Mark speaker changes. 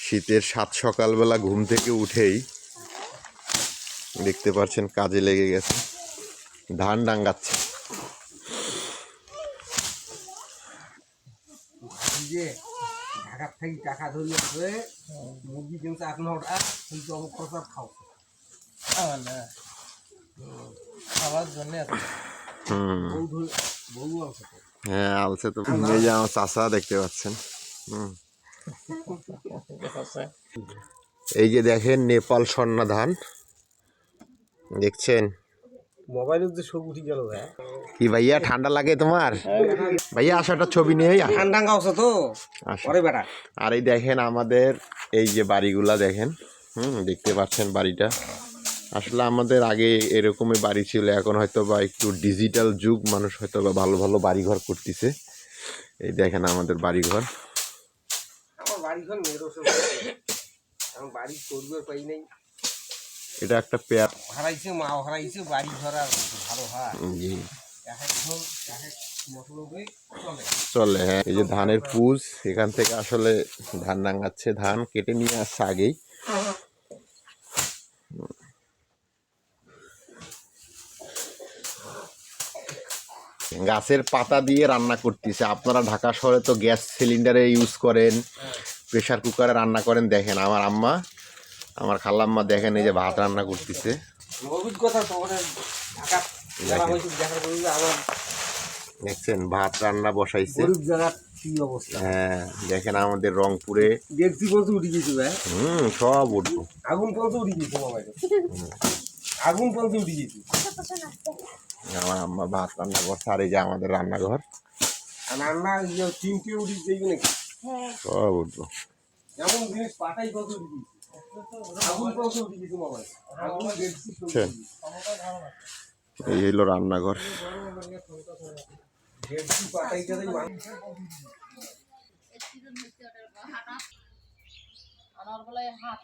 Speaker 1: শীতের সাত সকালবেলা ঘুম থেকে উঠেই দেখতে পাচ্ছেন কাজে লেগে গেছে, ধান ডাঙ্গাচ্ছে।
Speaker 2: ঢাকার থেকে টাকা ধরে মুরগি কিনছে 8-9টা, কিন্তু অবকৃত খাও খাওয়ার জন্য বউ আছে।
Speaker 1: হ্যাঁ, আলছে তো। এই যে আমার চাষা দেখতে পাচ্ছেন। এই যে দেখেন নেপাল স্বর্ণা ধান দেখছেন।
Speaker 2: মোবাইলের যে ছবি উঠে গেল
Speaker 1: কি ভাইয়া ঠান্ডা লাগে তোমার? ভাইয়া আসো একটা ছবি নিয়ে।
Speaker 2: ঠান্ডা গাছে তো পরে বেটা।
Speaker 1: আর এই দেখেন আমাদের এই যে বাড়িগুলা দেখেন, দেখতে পাচ্ছেন বাড়িটা। আসলে আমাদের আগে এরকমই বাড়ি ছিল, এখন হয়তো বা একটু ডিজিটাল যুগ, মানুষ হয়তো বা ভালো ভালো বাড়িঘর করতেছে। এই দেখেন আমাদের বাড়িঘর।
Speaker 2: আমার বাড়িঘর নেই, আমি বাড়ি করবে পাই নাই।
Speaker 1: এটা একটা পেয়ার
Speaker 2: হারাইছে, মা হারাইছে, বাড়ি ঘর আর ভালো হয়।
Speaker 1: জি
Speaker 2: চলে।
Speaker 1: হ্যাঁ, এই যে ধানের পুজ, এখান থেকে আসলে ধান ডাঙাচ্ছে, ধান কেটে নিয়ে আসছে আগেই। গাছের পাতা দিয়ে রান্না করতেছে। আপনারা ঢাকা শহরে তো গ্যাস সিলিন্ডারে ইউজ করেন, প্রেশার কুকারে রান্না করেন। দেখেন আমার আম্মা, আমার খালাম্মা দেখেন এই যে ভাত রান্না করতেছে।
Speaker 2: অভিজ্ঞতা
Speaker 1: দেখছেন ভাত রান্না বসাইছে। হ্যাঁ দেখেন আমাদের রংপুরে সব উঠবো,
Speaker 2: আগুন পর্যন্ত উঠে গেছে মোবাইলে, আগুন পর্যন্ত উঠে গেছে।
Speaker 1: আমার আম্মা ভাত রান্না করছে। আর এই যে আমাদের রান্নাঘর,
Speaker 2: রান্না চিমটে উঠে যাইবে নাকি,
Speaker 1: সব উঠবো।
Speaker 2: এমন জিনিস পাঠাই কত উঠে গেছে, আগুন পর্যন্ত উঠে গেছে মোবাইল।
Speaker 1: এই হলো রান্নাঘর।
Speaker 3: আমার বলে হাত